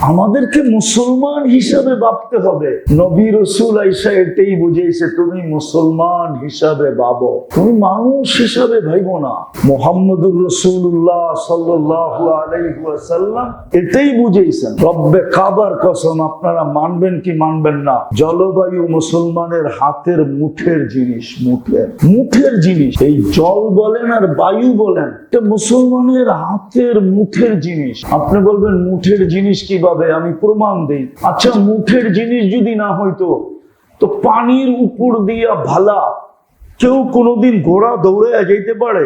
আমাদেরকে মুসলমান হিসাবে ভাবতে হবে। নবী রাসূল আয়েশা এটাই বুঝিয়েছে, তুমি মুসলমান হিসাবে ভাবো, তুমি মানুষ হিসাবে ভাইবো না। মুহাম্মদুর রাসূলুল্লাহ সাল্লাল্লাহু আলাইহি ওয়াসাল্লাম এটাই বুঝিয়েছেন। রব্বে কাবার কসম, আপনারা মানবেন কি মানবেন না, জলবায়ু মুসলমানের হাতের মুঠের জিনিস, মুঠের জিনিস। এই জল বলেন আর বায়ু বলেন, এটা মুসলমানের হাতের মুঠের জিনিস। আপনি বলবেন মুঠের জিনিস কিভাবে, আমি প্রমাণ দেই। আচ্ছা, মুঠের জিনিস যদি না হইতো তো পানির উপর দিয়া ভালা কেউ কোনোদিন ঘোড়া দৌড়ে যেতে পারে?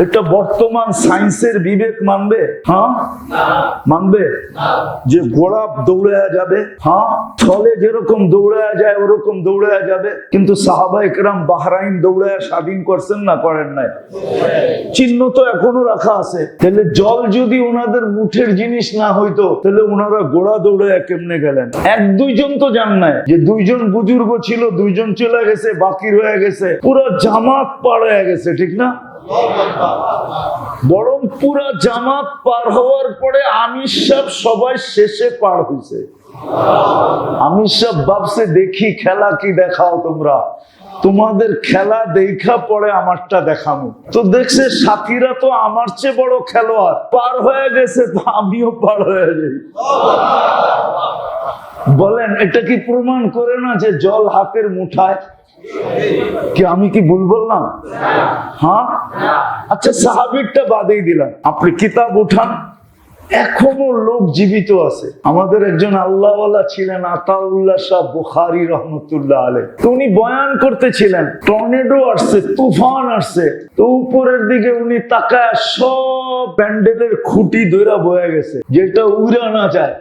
এটা বর্তমান সায়েন্সের বিবেক মানবে? হ্যাঁ মানবে যে ঘোড়া দৌড়ে যাবে? হ্যাঁ, ফলে যেরকম দৌড়ে যায় ওরকম দৌড়ে যাবে। কিন্তু সাহাবায়ে কেরাম বাহরাইন দৌড়ে স্বাধীন করছেন না, করেন নাই? চিহ্ন তো এখনো রাখা আছে। তাহলে জল যদি ওনাদের মুঠের জিনিস না হইতো তাহলে ওনারা ঘোড়া দৌড়ে কেমনে গেলেন? এক দুইজন তো জান নাই যে দুইজন বুজুর্গ ছিল, দুইজন চলে গেছে, বাকি রয়ে গেছে, পুরো জামাত পার হয়ে গেছে, ঠিক না? বরং পুরা জামাত পার হওয়ার পরে আমির সাহেব সবাই শেষে পার হয়েছে। আমির সাহেব ভাবছে দেখি খেলা কি দেখাও তোমরা, তোমাদের খেলা দেখা পরে আমারটা দেখানো। তো দেখছে সাথীরা তো আমার চেয়ে বড় খেলোয়াড়, পার হয়ে গেছে, তো আমিও পার হয়ে যাই। বলেন এটা কি প্রমাণ করে না যে জল হাতের মুঠায়? কি আমি কি ভুল বললাম? হ্যাঁ। আচ্ছা, সাহাবীরটা বাদেই দিলাম, আপনি কিতাব উঠান, এখনো লোক জীবিত আছে। আমাদের একজন আল্লাহওয়ালা ছিলেন আতাউল্লাহ শাহ বুখারী রহমতুল্লাহ আলাইহি। তো উনি বয়ান করতেছিলেন, টর্নেডো আসছে, তুফান আসছে, তো উপরের দিকে উনি তাকায় সব প্যান্ডেলের খুঁটি ধরে বয়ে গেছে, যেটা উড়া না যায়।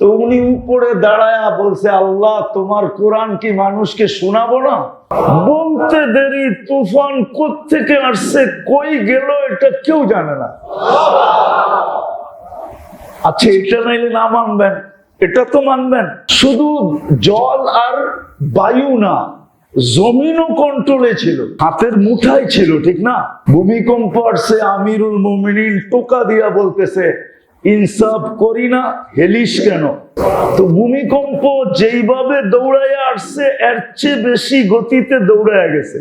তো উনি উপরে দাঁড়ায়া বলছে, আল্লাহ তোমার কোরআন কি মানুষকে শোনাবো না? বলতে দেরি তুফান কোত্থেকে আসছে, কই গেল, এটা কেউ জানে না। আচ্ছা, এটা নাইলে না মানবেন, এটা তো মানবেন। শুধু জল আর বায়ু না, জমিনও কন্ট্রোলে ছিল, হাতের মুঠায় ছিল, ঠিক না? ভূমিকম্প আসছে, আমিরুল মুমিনিন টোকা দিয়া বলতেছে, ইনসাফ করি না, হেলিস কেন? তো ভূমিকম্প যেইভাবে দৌড়াইয়া আসছে এর চেয়ে বেশি গতিতে দৌড়াইয়া গেছে।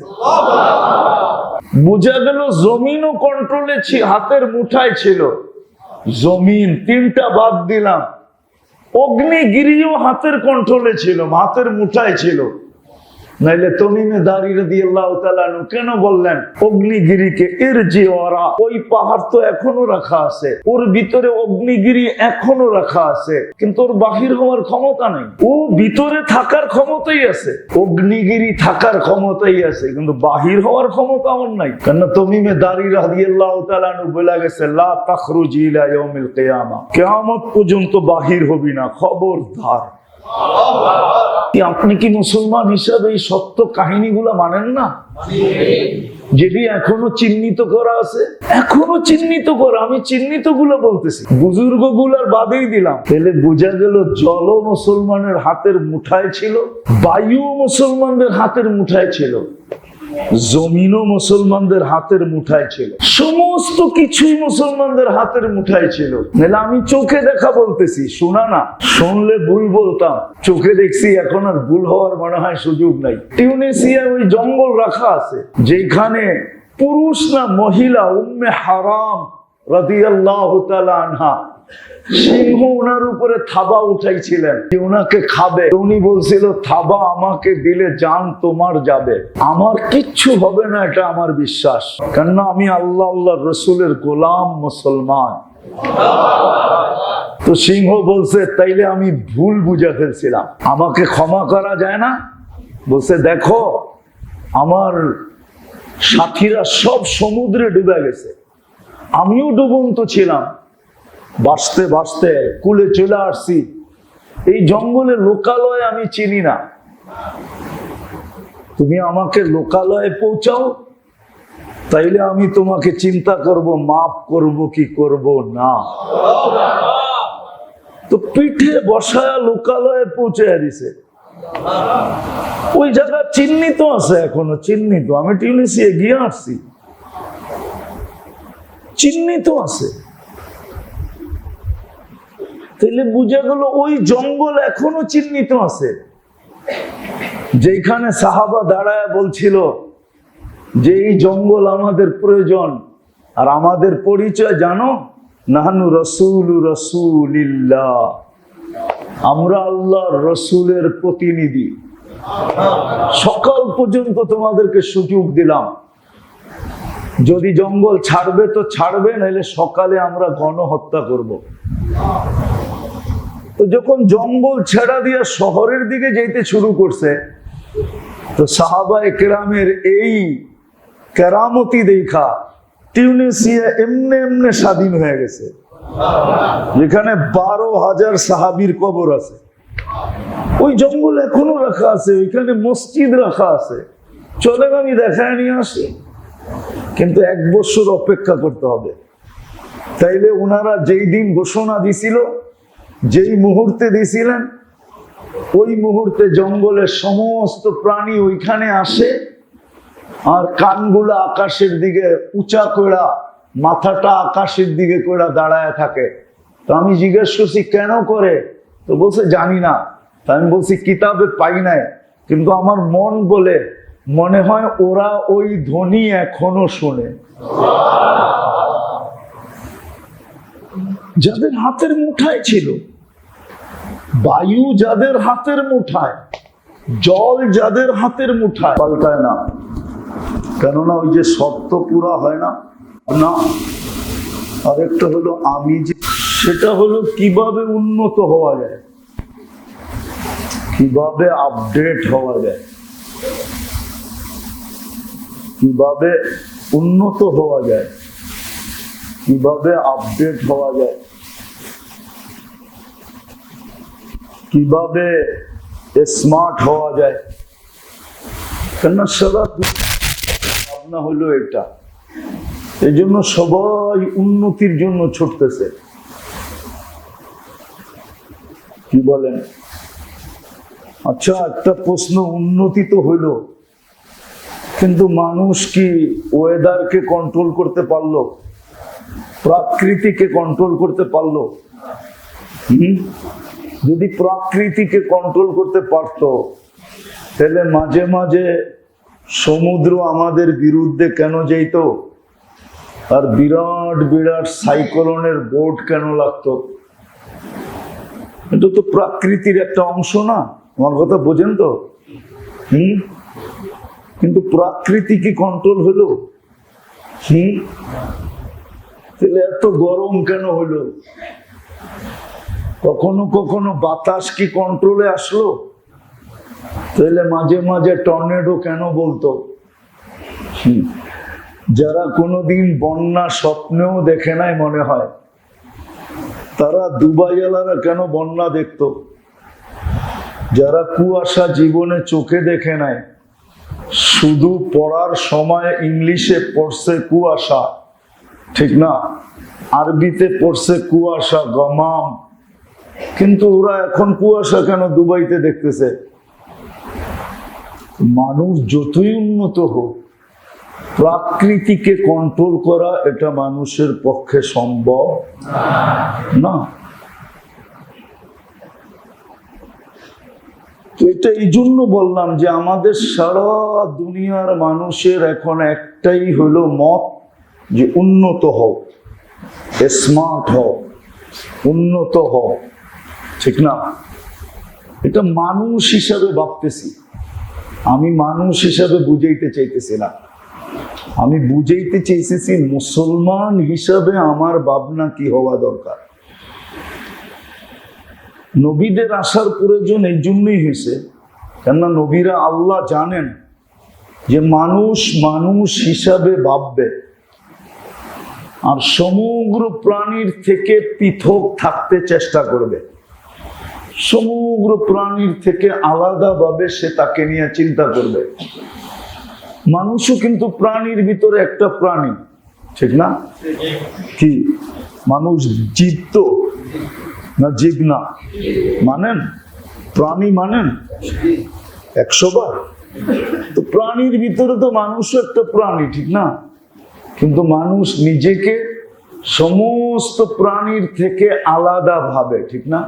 বোঝা গেল জমিনও কন্ট্রোলে হাতের মুঠায় ছিল। জমিন তিনটা বাদ দিলাম, অগ্নিগিরিও হাতের কন্ট্রোলে ছিল, হাতের মুঠায় ছিল। নাইলে তমিমে দারি রাদিয়াল্লাহু তাআলা আনহু কেন বললেন অগ্নিগিরিকে ইরজিওরা? ওই পাহাড় তো এখনো রাখা আছে, ওর ভিতরে অগ্নিগিরি এখনো রাখা আছে, কিন্তু ওর বাহির হওয়ার ক্ষমতা নেই। ও ভিতরে থাকার ক্ষমতাই আছে, অগ্নিগিরি থাকার ক্ষমতাই আছে, কিন্তু বাহির হওয়ার ক্ষমতা ওর নাই। কেন তমিমে দারি রাদিয়াল্লাহু তাআলা আনহু বলে গেছে, লা তাখরুজি ইলা ইয়াউমিল কিয়ামা, কিয়ামত পর্যন্ত বাহির হবি না, খবরদার। আপনি কি মুসলমান হিসাবে এই সত্য কাহিনীগুলো মানেন না? যেটি এখনো চিহ্নিত করা আছে, এখনো চিহ্নিত করা। আমি চিহ্নিত গুলো বলতেছি, বুজুর্গ গুলার বাদেই দিলাম। তাহলে বোঝা গেল জল মুসলমানের হাতের মুঠায় ছিল, বায়ু মুসলমানদের হাতের মুঠায় ছিল, জমিনও মুসলমানদের হাতের মুঠায় ছিল, সমস্ত কিছুই মুসলমানদের হাতের মুঠায় ছিল। নাহলে আমি চোখে দেখা বলতেছি, শোনা না, শুনলে ভুল বলতাম। চোখে দেখছি, এখন আর ভুল হওয়ার মনে হয় সুযোগ নাই। টিউনিসিয়ায় ওই জঙ্গল রাখা আছে যেখানে পুরুষ না মহিলা উম্মে হারাম রাদিয়াল্লাহু তাআলা আনহা সিংহ ওনার উপরে থাবা উঠাইছিলেন, ওনাকে খাবে। উনি বলছিল, থাবা আমাকে দিলে জান তোমার যাবে, আমার কিচ্ছু হবে না, এটা আমার বিশ্বাস, কেননা আমি আল্লাহ আল্লাহ রসুলের গোলাম মুসলমান। তো সিংহ বলছে, তাইলে আমি ভুল বুঝে ফেলছিলাম, আমাকে ক্ষমা করা যায় না? বলছে, দেখো আমার সাথীরা সব সমুদ্রে ডুবে গেছে, আমিও ডুবন্ত ছিলাম, বাঁচতে বাঁচতে কুলে চলে আসছি, এই জঙ্গলের লোকালয় আমি চিনি না, তুমি আমাকে লোকালয়ে পৌঁছাও, তাইলে আমি তোমাকে চিন্তা করব, মাফ করব কি করব না। তো পিঠে বসায়া লোকালয়ে পৌঁছে দিছে। ওই জায়গা চিহ্নিত আছে, এখনো চিহ্নিত। আমি টিউনিসিয়া গিয়ে আসছি, চিহ্নিত আছে। তাহলে বুঝা গেল ওই জঙ্গল এখনো চিহ্নিত আছে, যেখানে সাহাবা দাঁড়ায় বলছিল যে এই জঙ্গল আমাদের প্রয়োজন। আর আমাদের পরিচয় জানো, নাহানু রাসূলুল্লাহ, আমরা আল্লাহর রসুলের প্রতিনিধি। সকাল পর্যন্ত তোমাদেরকে সুযোগ দিলাম, যদি জঙ্গল ছাড়বে তো ছাড়বে, নাহলে সকালে আমরা গণহত্যা করব। তো যখন জঙ্গল ছেড়া দিয়ে শহরের দিকে যেতে শুরু করছে, তো সাহাবায়ে কেরামের এই কেরামতি দেখা টিউনিসিয়া এমনি এমনি স্বাধীন হয়ে গেছে, যেখানে 12,000 সাহাবীর কবর আছে। ওই জঙ্গল এখনো রাখা আছে, ওইখানে মসজিদ রাখা আছে। চলেন আমি দেখায় নিয়ে আসি, কিন্তু 1 বছর অপেক্ষা করতে হবে। তাইলে ওনারা যেই দিন ঘোষণা দিছিল, যেই মুহূর্তে দিছিলেন, ওই মুহূর্তে জঙ্গলের সমস্ত প্রাণী ওইখানে আসে, আর কানগুলা আকাশের দিকে উঁচা করা, মাথাটা আকাশের দিকে করে দাঁড়ায় থাকে। তো আমি জিজ্ঞেস করছি কেন করে, তো বলছে জানি না। আমি বলছি কিতাবে পাই নাই, কিন্তু আমার মন বলে মনে হয় ওরা ওই ধ্বনি এখনো শোনে। যাদের হাতের মুঠায় ছিল, বায়ু যাদের হাতের মুঠায়, জল যাদের হাতের মুঠায়, পাল্টায় না। কেননা ওই যে শর্ত পুরা হয় না। না, আরেকটা হলো আমি যে, সেটা হলো কিভাবে উন্নত হওয়া যায়, কিভাবে আপডেট হওয়া যায়, কিভাবে উন্নত হওয়া যায়, কিভাবে আপডেট হওয়া যায়, কিভাবে স্মার্ট হওয়া যায়। কেননা সারা ভাবনা হলো এটা। এই জন্য সবাই উন্নতির জন্য ছুটতেছে। কি বলেন? আচ্ছা, একটা প্রশ্ন, উন্নতি তো হইল, কিন্তু মানুষ কি ওয়েদারকে কন্ট্রোল করতে পারলো? প্রকৃতিকে কন্ট্রোল করতে পারলো? যদি প্রকৃতিকে কন্ট্রোল করতে পারতো, তাহলে মাঝে মাঝে সমুদ্র আমাদের বিরুদ্ধে কেন যেত? আর বিরাট বিরাট সাইক্লোনের বোর্ড কেন লাগতো? এটা তো প্রকৃতির একটা অংশ না? আমার কথা বোঝেন তো? কিন্তু প্রকৃতি কি কন্ট্রোল হলো? তাহলে এত গরম কেন হলো? কখনো কখনো বাতাস কি কন্ট্রোলে আসলো? তাহলে মাঝে মাঝে টর্নেডো কেন বলতো? যারা কোনোদিন বন্যা স্বপ্নেও দেখে নাই মনে হয়, তারা দুবাইওয়ালারা কেন বন্যা দেখতো? যারা কুয়াশা জীবনে চোখে দেখে নাই, শুধু পড়ার সময় ইংলিশে পড়ছে কুয়াশা, ঠিক না? আরবিতে পড়ছে কুয়াশা, গমাম, কিন্তু ওরা এখন কুয়াশা কেন দুবাইতে দেখতেছে? মানুষ যতই উন্নত হোক, প্রকৃতিকে কন্ট্রোল করা এটা মানুষের পক্ষে সম্ভব না। তো এটা এই জন্য বললাম যে আমাদের সারা দুনিয়ার মানুষের এখন একটাই হলো মত, যে উন্নত হও, স্মার্ট হও, উন্নত হও, ঠিক না? এটা মানুষ হিসাবে ভাবতেছি, আমি মানুষ হিসাবে বুঝাইতে চাইতেছি না। আমি বুঝাইতে চাইতেছি মুসলমান হিসাবে আমার ভাবনা কি হওয়া দরকার। নবীদের আসার প্রয়োজন এই জন্যই হয়েছে, কেননা নবীরা আল্লাহ জানেন যে মানুষ মানুষ হিসাবে ভাববে, আর সমগ্র প্রাণীর থেকে পৃথক থাকতে চেষ্টা করবে। সমগ্র প্রাণীর থেকে আলাদাভাবে সে তাকে নিয়ে চিন্তা করবে। মানুষও কিন্তু প্রাণীর ভিতরে একটা প্রাণী, ঠিক না? কি মানুষ জীব তো না? জীব না মানেন? প্রাণী মানেন 100 বার? তো প্রাণীর ভিতরে তো মানুষও একটা প্রাণী, ঠিক না? কিন্তু মানুষ নিজেকে সমস্ত প্রাণীর থেকে আলাদা ভাবে, ঠিক না?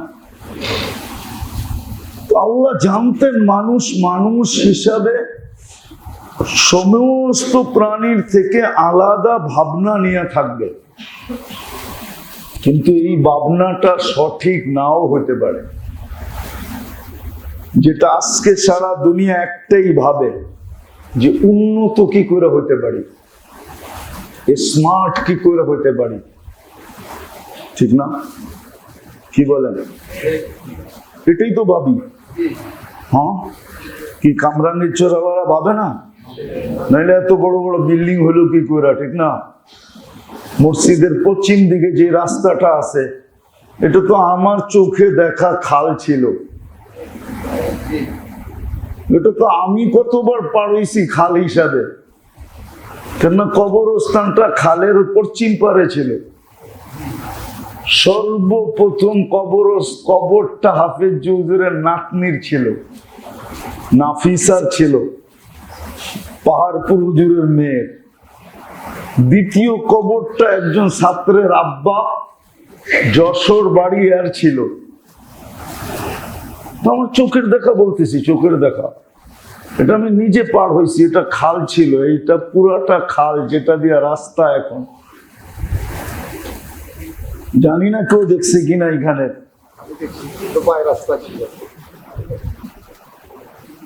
আল্লাহ জানতেন মানুষ মানুষ হিসাবে সমস্ত প্রাণীর থেকে আলাদা ভাবনা নিয়ে থাকবে, কিন্তু এই ভাবনাটা সঠিক নাও হতে পারে। যেটা আজকে সারা দুনিয়া একটাই ভাবে যে উন্নত কি করে হতে পারি, স্মার্ট কি করে হতে পারি, ঠিক না? কি বলেন? এটাই তো ভাবি। হ্যাঁ, কি কামরাঙ্গীর চোরাওয়ালা ভাবে না? নাইলে এত বড় বড় বিল্ডিং হলো কি করে, ঠিক না? মসজিদের পশ্চিম দিকে যে রাস্তাটা আছে, এটা তো আমার চোখে দেখা খাল ছিল। এটা তো আমি কতবার পার হইছি খাল হিসাবে, কেননা কবরস্থানটা খালের পশ্চিম পারে ছিল। সর্বপ্রথম কবরটা হাফেজ হুজুরের নাতনির ছিল, নাফিসার ছিল, পাহাড়পুর হুজুরের মেয়ের। দ্বিতীয় কবরটা একজন ছাত্রের আব্বা, যশোর বাড়ি আর ছিল। আমার চোখের দেখা বলতেছি, চোখের দেখা, এটা আমি নিজে পার হয়েছি। এটা খাল ছিল, এইটা পুরাটা খাল, যেটা দিয়ে রাস্তা। এখন জানি না কেউ দেখছে কিনা এখানে।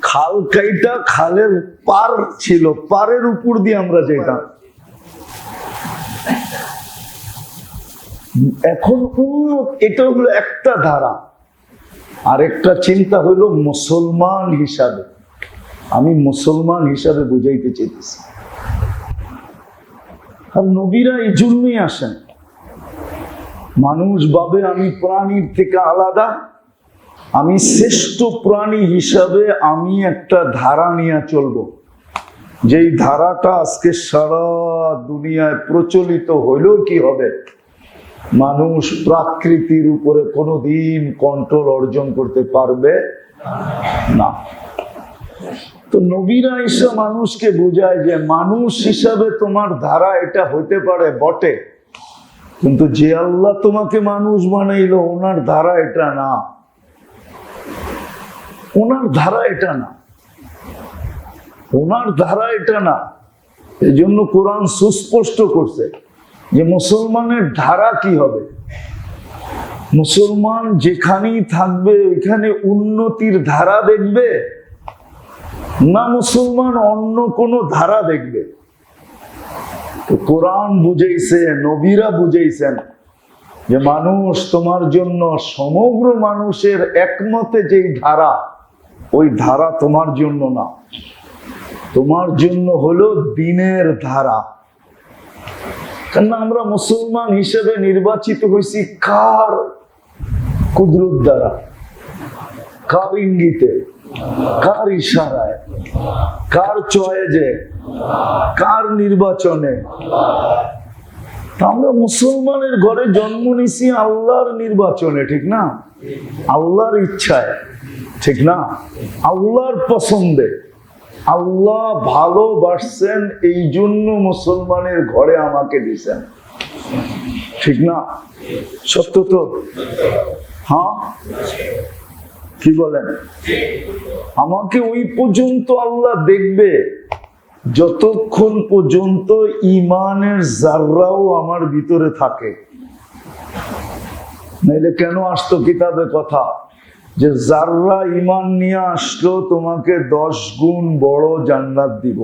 খাল কাইটা খালের পার ছিল, পারের উপর দিয়ে আমরা যেতাম। এখন এটা হলো একটা ধারা। আরেকটা চিন্তা হলো মুসলমান হিসাবে, আমি মুসলমান হিসাবে বুঝাইতে চাইতেছি। আর নবীরা এই জন্যই আসেন। মানুষ ভাবে আমি প্রাণীর থেকে আলাদা, আমি শ্রেষ্ঠ প্রাণী হিসাবে আমি একটা ধারা নিয়ে চলবো, যেই ধারাটা আজকে সারা দুনিয়ায় প্রচলিত হইলেও কি হবে, মানুষ প্রকৃতির উপরে কোনোদিন কন্ট্রোল অর্জন করতে পারবে না। তো নবীরা এসে মানুষকে বোঝায় যে মানুষ হিসাবে তোমার ধারা এটা হইতে পারে বটে, কিন্তু যে আল্লাহ তোমাকে মানুষ বানাইলো ওনার ধারা এটা না, ওনার ধারা এটা না, ওনার ধারা এটা না। এই জন্য কোরআন সুস্পষ্ট করছে যে মুসলমানের ধারা কি হবে। মুসলমান যেখানেই থাকবে ওইখানে উন্নতির ধারা দেখবে না, মুসলমান অন্য কোন ধারা দেখবে। তো কোরআন বুঝাইছে, নবীরা বুঝাইছেন যে মানুষ তোমার জন্য, সমগ্র মানুষের একমতে যেই ধারা, ওই ধারা তোমার জন্য না, তোমার জন্য হলো দিনের ধারা। কেননা আমরা মুসলমান হিসেবে নির্বাচিত হয়েছি কার কুদরত দ্বারা, কার ইঙ্গিতে, কার ইশারায়, কার চয়েজে, কার নির্বাচনে। আমরা মুসলমানের ঘরে জন্ম নিছি আল্লাহর নির্বাচনে, ঠিক না? আল্লাহর ইচ্ছায়, ঠিক না? আল্লাহর পছন্দে। আল্লাহ ভালোবাসছেন, এই জন্য মুসলমানের ঘরে আমাকে দিছেন, ঠিক না? সত্য তো? হ্যাঁ, কি বলেন? আমাকে ওই পর্যন্ত আল্লাহ দেখবে যতক্ষণ পর্যন্ত ঈমানের যাররাও আমার ভিতরে থাকে। নাইলে কেন আসতো কিতাবে কথা যে যাররা ঈমান নিয়ে আসলো তোমাকে 10 গুণ বড় জান্নাত দিব।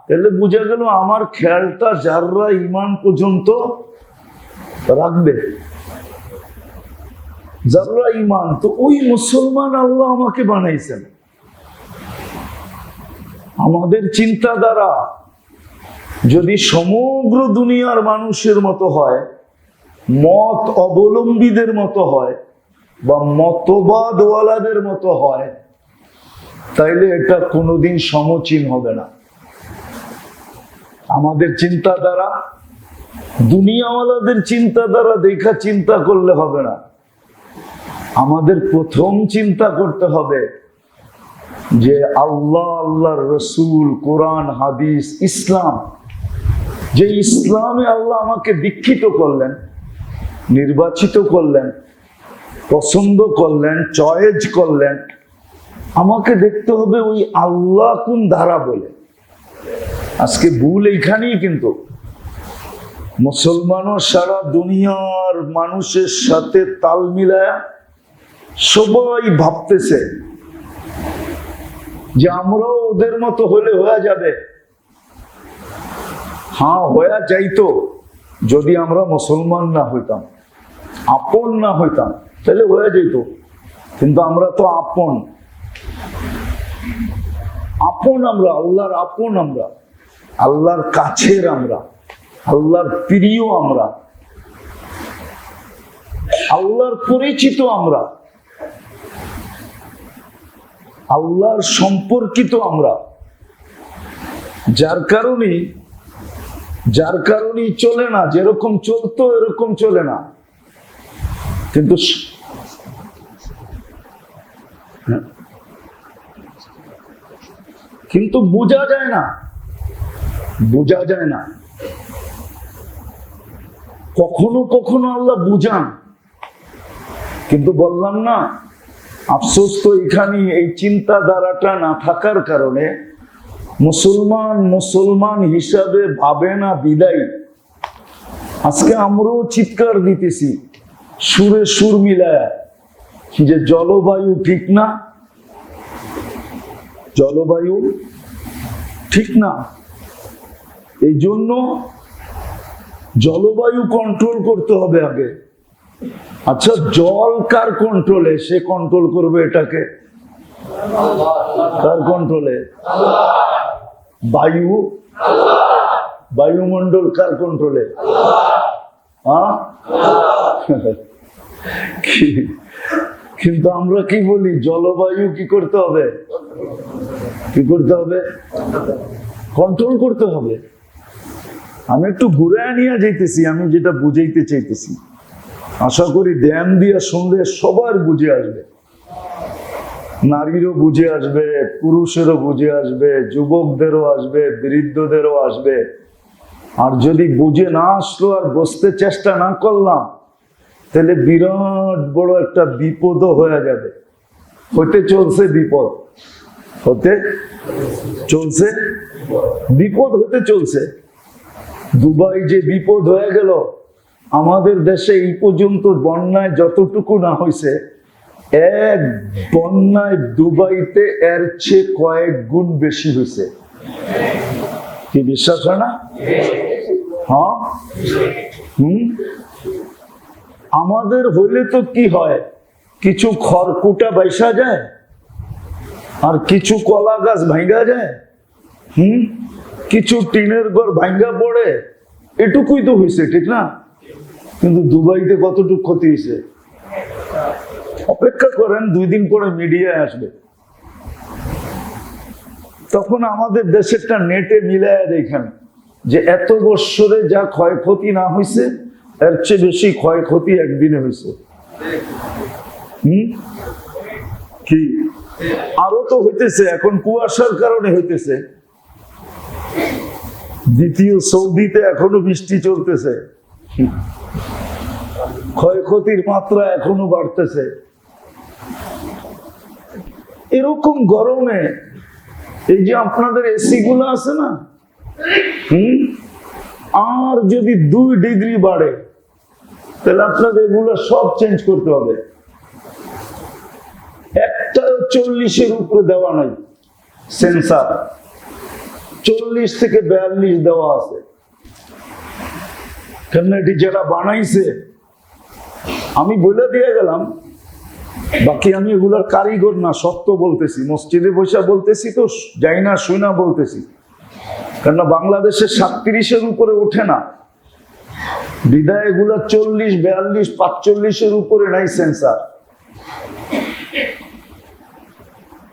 তাহলে বুঝা গেল আমার খেয়ালটা যাররা ঈমান পর্যন্ত রাখবে। যাররা ঈমান, তো ওই মুসলমান আল্লাহ আমাকে বানাইছেন। আমাদের চিন্তাধারা যদি সমগ্র দুনিয়ার মানুষের মতো হয়, মত অবলম্বীদের মতো হয়, বা মতবাদওয়ালাদের মতো হয়, তাইলে এটা কোনোদিন সমচীন হবে না। আমাদের চিন্তাধারা দুনিয়াওয়ালাদের চিন্তাধারা দেখা চিন্তা করলে হবে না। আমাদের প্রথম চিন্তা করতে হবে যে আল্লাহ, আল্লাহর রসুল, কোরআন, হাদিস, ইসলাম যে ইসলামে আল্লাহ আমাকে দীক্ষিত করলেন, নির্বাচিত করলেন, পছন্দ করলেন, চয়েস করলেন, আমাকে দেখতে হবে ওই আল্লাহ কোন ধারা বলে। আজকে ভুল এইখানেই, কিন্তু মুসলমানও সারা দুনিয়ার মানুষের সাথে তাল মিলায়া সবাই ভাবতেছে যে আমরাও ওদের মতো হলে হয়ে যাবে। হ্যাঁ, হয়ে যাইতো যদি আমরা মুসলমান না হইতাম, আপন না হইতাম, তাহলে হয়ে যেত। কিন্তু আমরা তো আপন, আমরা আল্লাহর আপন, আমরা আল্লাহর কাছের, আমরা আল্লাহর প্রিয়, আমরা আল্লাহর পরিচিত, আমরা আল্লাহর সম্পর্কিত, আমরা যার কারণেই চলে না, যেরকম চলতো এরকম চলে না। কিন্তু বোঝা যায় না, কখনো কখনো আল্লাহ বুঝান। কিন্তু বললাম না, আফসোস তো এখানে এই চিন্তাধারাটা না থাকার কারণে মুসলমান হিসাবে ভাবে না বিদায়। আজকে আমরাও চিৎকার দিতেছি সুরে সুর মিলায়া যে জলবায়ু ঠিক না, জলবায়ু ঠিক না। এই জন্য জলবায়ু কন্ট্রোল করতে হবে আগে। আচ্ছা, জল কার কন্ট্রোলে? সে কন্ট্রোল করবে এটাকে। কার কন্ট্রোলে? বায়ুমণ্ডল কার কন্ট্রোলে? কিন্তু আমরা কি বলি? জলবায়ু কি করতে হবে? কন্ট্রোল করতে হবে। আমি একটু ঘুরে নিয়ে যাইতেছি, আমি যেটা বুঝাইতে চাইতেছি। আশা করি ধ্যান দিয়ে শুনলে সবার বুঝে আসবে, নারীরও বুঝে আসবে, পুরুষেরও বুঝে আসবে, যুবকদেরও আসবে, বৃদ্ধদেরও আসবে। আর যদি বুঝে না আসলো আর বুঝতে চেষ্টা না করলাম, তাহলে বিরাট বড় একটা বিপদও হয়ে যাবে। হতে চলছে বিপদ, হতে চলছে। দুবাই যে বিপদ হয়ে গেল, আমাদের দেশে এই পর্যন্ত বন্যায় যতটুকু না হয়েছে, এক বন্যায় দুবাইতে এর চেয়ে কয়েক গুণ বেশি হয়েছে। কি বিশ্বাস হয় না? হ্যাঁ, আমাদের হইলে তো কি হয়, কিছু খড়কুটা বাইসা যায় আর কিছু কলা গাছ ভাঙ্গা যায়, কিছু টিনের ঘর ভাঙ্গা পড়ে, এটুকুই তো হয়েছে, ঠিক না? কিন্তু দুবাইতে কতটুকু ক্ষতি হয়েছে? অপেক্ষা করেন, 2 দিন পরে মিডিয়ায় আসবে, তখন আমাদের দেশেরটা নেটে মিলায় দেখেন যে এত বৎসরে যা ক্ষয়ক্ষতি না হয়েছে, এর চেয়ে বেশি ক্ষয়ক্ষতি একদিনে হয়েছে। কি আরো তো হইতেছে, এখন কুয়াশার কারণে হইতেছে। দ্বিতীয় সৌদিতে এখনো বৃষ্টি চলতেছে, ক্ষয়ক্ষতির মাত্রা এখনো বাড়তেছে। এরকম গরমে এই যে আপনাদের এসি গুলো আছে না, আর যদি 2 ডিগ্রি বাড়ে, তাহলে আপনাদের এগুলো সব চেঞ্জ করতে হবে। একটা 40-এর উপরে দেওয়া নাই সেন্সার, 40 থেকে 42 দেওয়া আছে। কেন এটি যারা বানাইছে আমি বলে দিয়ে গেলাম, বাকি আমি এগুলার কারিগর না, সত্য বলতেছি, মসজিদে বসে বলতেছি, তো যাই না শুই না বলতেছি। কেননা বাংলাদেশে 37-এর উপরে ওঠে না, বিদায় এগুলা 40, 42, 45-এর উপরে নাই সেন্সার।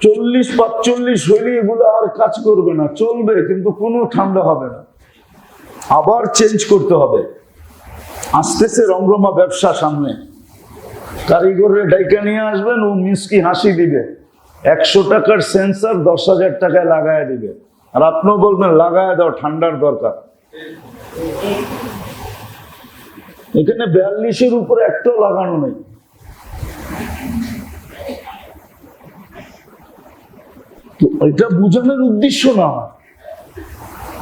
40-45 হইলে এগুলো আর কাজ করবে না, চলবে কিন্তু কোনো ঠান্ডা হবে না, আবার চেঞ্জ করতে হবে। আসতেছে রমরমা ব্যবসা সামনে, কারিগরের ডাইকা নিয়ে আসবেন, ও মিষ্টি হাসি দিবে, 100 টাকার সেন্সার 10,000 টাকায় লাগায় দিবে, আর আপনিও বলবেন লাগায় দাও, ঠান্ডার দরকার। এখানে 42-এর উপরে একটাও লাগানো নেই। তো এটা বোঝানোর উদ্দেশ্য না,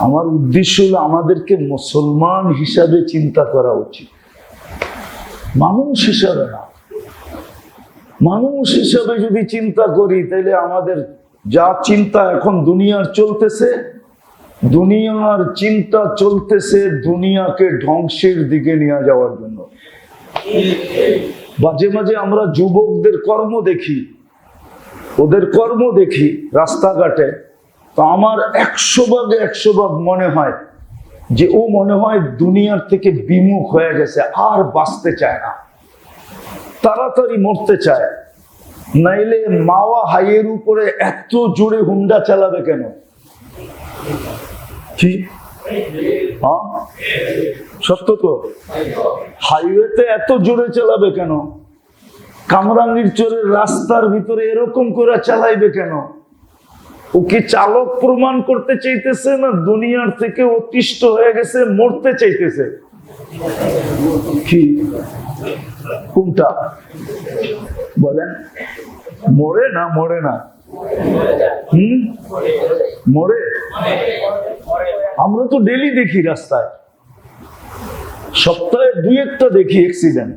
আমার উদ্দেশ্য হলো আমাদেরকে মুসলমান হিসাবে চিন্তা করা উচিত, মানুষ হিসাবে না। মানুষ হিসাবে যদি চিন্তা করি তাহলে আমাদের যা চিন্তা এখন দুনিয়ার চলতেছে, দুনিয়ার চিন্তা চলতেছে দুনিয়াকে ধ্বংসের দিকে নিয়ে যাওয়ার জন্য। মাঝে মাঝে আমরা যুবকদের কর্ম দেখি, ওদের কর্ম দেখি রাস্তাঘাটে, তো আমার 100 ভাগ মনে হয় যে ও মনে হয় দুনিয়ার থেকে বিমুখ হয়ে গেছে, আর বাঁচতে চায় না, তাড়াতাড়ি মরতে চায়। নাইলে মাওয়া হাইয়ের উপরে এত জোরে হুন্ডা চালাবে কেন? কি সত্য তো, হাইওয়েতে এত জোরে চালাবে কেন? কামরাঙ্গীর চোরের রাস্তার ভিতরে এরকম করে চালাইবে কেন? ওকে চালক প্রমাণ করতে চাইতেছে না দুনিয়ার থেকে অতিষ্ঠ হয়ে গেছে, মরতে চাইতেছে? কি কোনটা বলেন? মরে না মরে না? মরে। আমরা তো ডেলি দেখি রাস্তায়, সপ্তাহে 2-1টা দেখি অ্যাক্সিডেন্ট,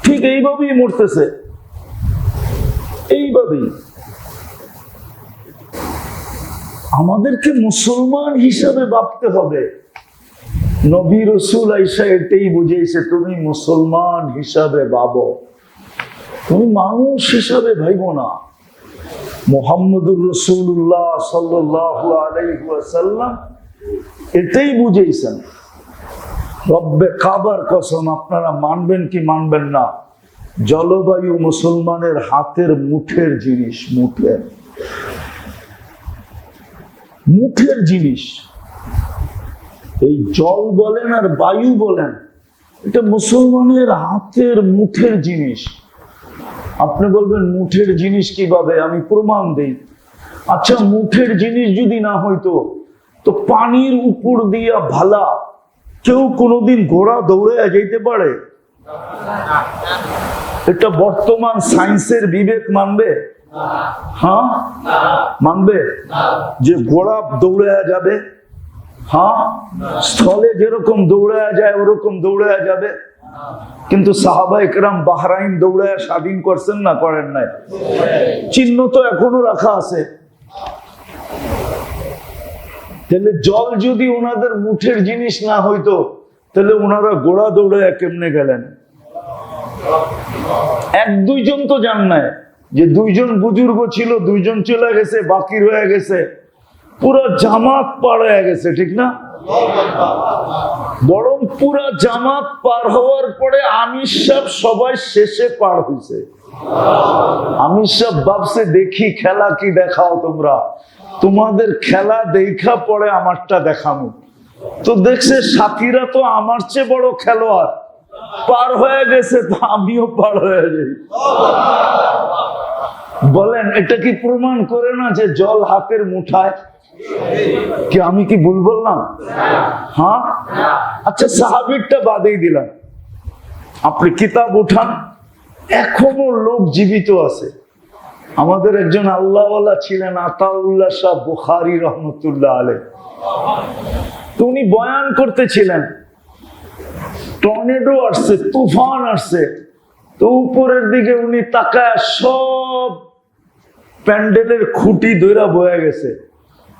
ঠিক এইভাবেই মরতেছে, এইভাবেই। আমাদেরকে মুসলমান হিসাবে ভাবতে হবে। নবী রাসূল আয়েশা এটাই বুঝিয়েছে, তুমি মুসলমান হিসাবে ভাবো, তুমি মানুষ হিসাবে ভাইবো না। মুহাম্মদুর রাসূলুল্লাহ সাল্লাল্লাহু আলাইহি ওয়াসাল্লাম এটাই বুঝিয়েছেন। রব্বে কাবার কসম, আপনারা মানবেন কি মানবেন না, জলবায়ু মুসলমানের হাতের মুঠের জিনিস, মুঠের জিনিস। এই জল বলেন আর বায়ু বলেন, এটা মুসলমানের হাতের মুঠের জিনিস। আপনি বলবেন মুঠের জিনিস কিভাবে? আমি প্রমাণ দেই। আচ্ছা, মুঠের জিনিস যদি না হইতো তো পানির উপর দিয়া ভালা কেউ কোনোদিন ঘোড়া দৌড়ে যেতে পারে? এটা বর্তমান সায়েন্সের বিবেক মানবে? হ্যাঁ মানবে যে ঘোড়া দৌড়ে যাবে? হ্যাঁ, স্থলে যেরকম দৌড়ে যায় ওরকম দৌড়ে যাবে। কিন্তু সাহাবায়ে কেরাম বাহরাইন দৌড়ে স্বাধীন করছেন না করেন নাই? চিহ্ন তো এখনো রাখা আছে। তাহলে জল যদি ওনাদের মুঠের জিনিস না হইতো তাহলে ওনারা ঘোড়া দৌড়ে কেমনে গেলেন? 1-2 জন তো জান নাই যে 2 জন বুজুর্গ ছিল, 2 জন চলে গেছে, বাকি রয়ে গেছে, পুরো জামাত পার হয়ে গেছে, ঠিক না? বরং পুরা জামাত পার হওয়ার পরে আমির সাহেব সবাই শেষে পার হয়েছে। আমির সাহেব ভাবছে দেখি খেলা কি দেখাও তোমরা, তোমাদের খেলা দেখা পরে আমারটা দেখানো। তো দেখছে সাথীরা তো আমার চেয়ে বড় খেলোয়াড়, পার হয়ে গেছে, তো আমিও পার হয়ে যাই। বলেন এটা কি প্রমাণ করে না যে জল হাতের মুঠায়? কি আমি কি ভুল বললাম? হ্যাঁ। আচ্ছা, সাহাবীরটা বাদেই দিলাম, আপনি কিতাব উঠান, এখনো লোক জীবিত আছে। আমাদের একজন আল্লাহওয়ালা ছিলেন আতাউল্লাহ শাহ বুখারী রহমতুল্লাহ আলাইহি। তো উনি বয়ান করতেছিলেন, টর্নেডো আসছে, তুফান আসছে, তো উপরের দিকে উনি তাকায় সব প্যান্ডেলের খুঁটি ধরে বয়ে গেছে,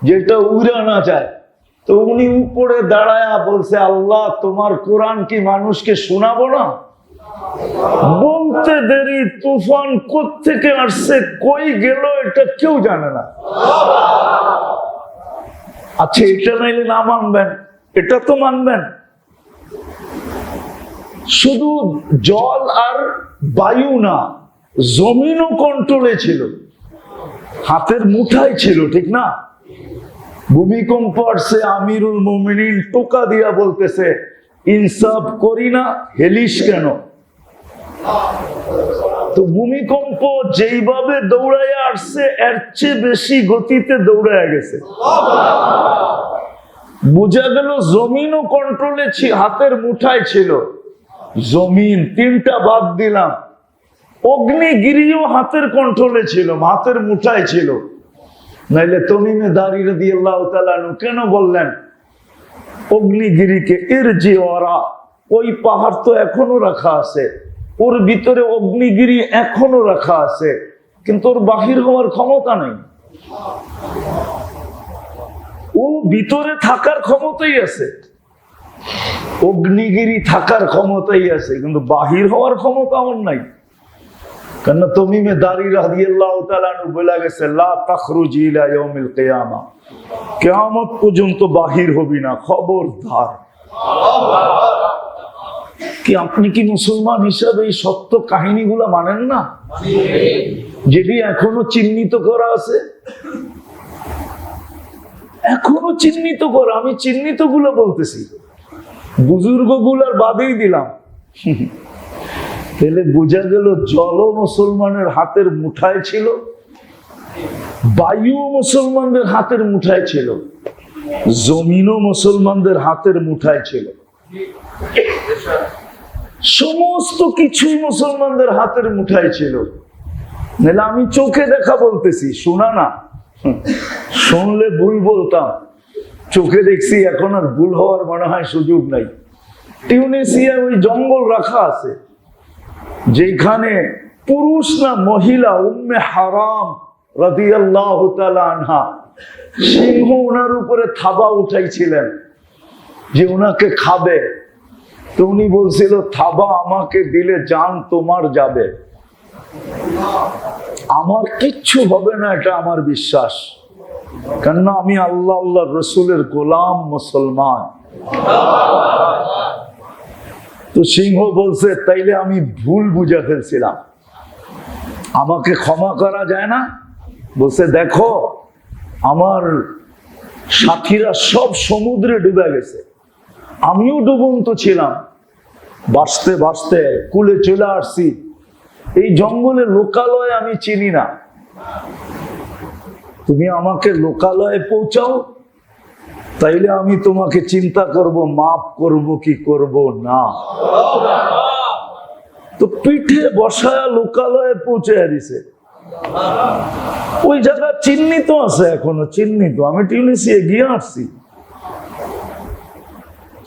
যেটা উড়া না যায়। তো উনি উপরে দাঁড়ায়া বলছে, আল্লাহ তোমার কোরআন কি মানুষকে শোনাবো না? বলতে দেরি তুফান কোত্থেকে আসছে, কই গেল, এটা কেউ জানে না। আচ্ছা, এটা নাইলে না মানবেন, এটা তো মানবেন। শুধু জল আর বায়ু না, জমিনও কন্ট্রোলে ছিল, হাতের মুঠায় ছিল, ঠিক না? ভূমিকম্প আসছে, আমিরুল মুমিনিন টোকা দিয়া বলতেছে, ইনসাফ করি না, হেলিস কেন? তো ভূমিকম্প যেইভাবে দৌড়াইয়া আসছে এর চেয়ে বেশি গতিতে দৌড়াইয়া গেছে। বোঝা গেল জমিনও কন্ট্রোলে হাতের মুঠায় ছিল। জমিন তিনটা বাদ দিলাম, অগ্নিগিরিও হাতের কন্ট্রোলে ছিল, হাতের মুঠায় ছিল। নাইলে তমিমে দাঁড়ি রাদিয়াল্লাহু তাআলা আনহু কেন বললেন অগ্নিগিরিকে ইরজি ওরা, ওই পাহাড় তো এখনো রাখা আছে, ওর ভিতরে অগ্নিগিরি এখনো রাখা আছে, কিন্তু ওর বাহির হওয়ার ক্ষমতা নেই। ও ভিতরে থাকার ক্ষমতাই আছে, অগ্নিগিরি থাকার ক্ষমতাই আছে, কিন্তু বাহির হওয়ার ক্ষমতা আমার নাই। কেন তমিমে দাঁড়ি রাদিয়াল্লাহু তাআলা আনহু বলে গেছে লা তাখরুজি ইলা ইয়াউমিল কিয়ামা, কিয়ামত পর্যন্ত বাহির হবি না, খবরদার। কি আপনি কি মুসলমান হিসাবে এই সত্য কাহিনীগুলো মানেন না, যেটি এখনো চিহ্নিত করা আছে? এখনো চিহ্নিত করা, আমি চিহ্নিত গুলো বলতেছি, বুজুর্গ গুলার বাদেই দিলাম। তাহলে বোঝা গেল জল মুসলমানের হাতের মুঠায় ছিল, বায়ু মুসলমানদের হাতের মুঠায় ছিল, জমিনও মুসলমানদের হাতের মুঠায় ছিল, সমস্ত কিছুই মুসলমানদের হাতের মুঠায় ছিল। নাহলে আমি চোখে দেখা বলতেছি, শোনা না, শুনলে ভুল বলতাম, চোখে দেখছি, এখন আর ভুল হওয়ার মনে হয় সুযোগ নাই। টিউনিসিয়ায় ওই জঙ্গল রাখা আছে, যেখানে পুরুষ না মহিলা উম্মে হারাম রাদিয়াল্লাহু তাআলা আনহা সিংহ ওনার উপরে থাবা উঠাইছিলেন যে ওনাকে খাবে। তো উনি বলছিল থাবা আমাকে দিলে জান তোমার যাবে, আমার কিচ্ছু হবে না, এটা আমার বিশ্বাস, কেননা আমি আল্লাহ আল্লাহ রসুলের গোলাম মুসলমান। তো সিংহ বলছে তাইলে আমি ভুল বুঝে ফেলছিলাম, আমাকে ক্ষমা করা যায় না? বলছে দেখো আমার সাথীরা সব সমুদ্রে ডুবে গেছে, আমিও ডুবন্ত ছিলাম, বাঁচতে বাঁচতে কুলে চলে আসছি, এই জঙ্গলে লোকালয় আমি চিনি না, তুমি আমাকে লোকালয়ে পৌঁছাও, তাইলে আমি তোমাকে চিন্তা করব মাফ করব কি করব না। তো পিঠে বসায়া লোকালয়ে পৌঁছে দিছে, ওই জায়গা চিহ্নিত আছে, এখনো চিহ্নিত, আমি টিউনিসিয়া গিয়ে আসছি,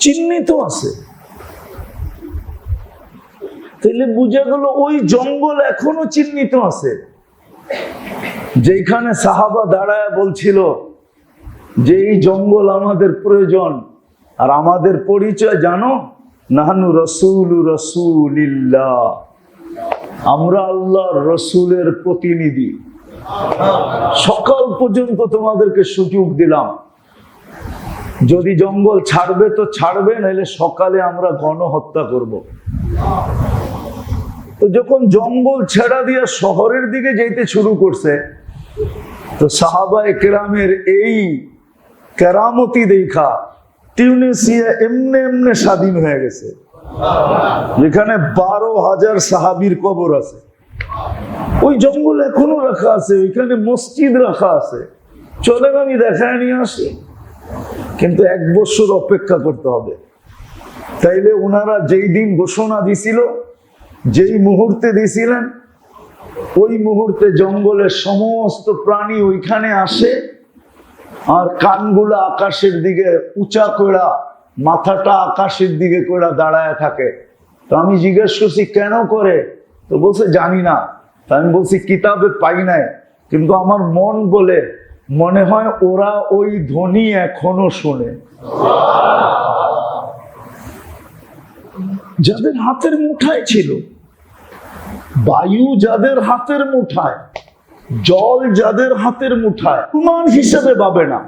চিহ্নিত আছে। তাহলে বুঝা গেল ওই জঙ্গল এখনো চিহ্নিত আছে, যেখানে সাহাবা দাঁড়ায় বলছিল যে এই জঙ্গল আমাদের প্রয়োজন, আর আমাদের পরিচয় জানো, নাহানু রাসূলু রাসূলিল্লাহ, আমরা আল্লাহর রসুলের প্রতিনিধি। সকাল পর্যন্ত তোমাদেরকে সুযোগ দিলাম, যদি জঙ্গল ছাড়বে তো ছাড়বে, নাহলে সকালে আমরা গণহত্যা করব। তো যখন জঙ্গল ছেড়া দিয়ে শহরের দিকে যেতে শুরু করছে, তো সাহাবায়ে কেরামের এই কেরামতি দেখা টিউনিসিয়া এমনে এমনে স্বাধীন হয়ে গেছে, যেখানে 12,000 সাহাবীর কবর আছে। ওই জঙ্গল এখনো রাখা আছে, ওইখানে মসজিদ রাখা আছে, চলেন আমি দেখায় নিয়ে আসি, কিন্তু 1 বছর অপেক্ষা করতে হবে। তাইলে ওনারা যেই দিন ঘোষণা দিছিল, যেই মুহূর্তে দিছিলেন, ওই মুহূর্তে জঙ্গলের সমস্ত প্রাণী ওইখানে আসে, আর কানগুলা আকাশের দিকে উঁচা কইরা, মাথাটা আকাশের দিকে কইরা দাঁড়ায় থাকে। তো আমি জিজ্ঞেস করছি কেন করে, তো বলছে জানি না। তা আমি বলছি কিতাবে পাই নাই, কিন্তু আমার মন বলে মনে হয় ওরা ওই ধ্বনি এখনো শোনে। যাদের হাতের মুঠায় ছিল, বায়ু যাদের হাতের মুঠায়, জল যাদের হাতের মুঠায়, প্রমাণ হিসেবে পাবে না।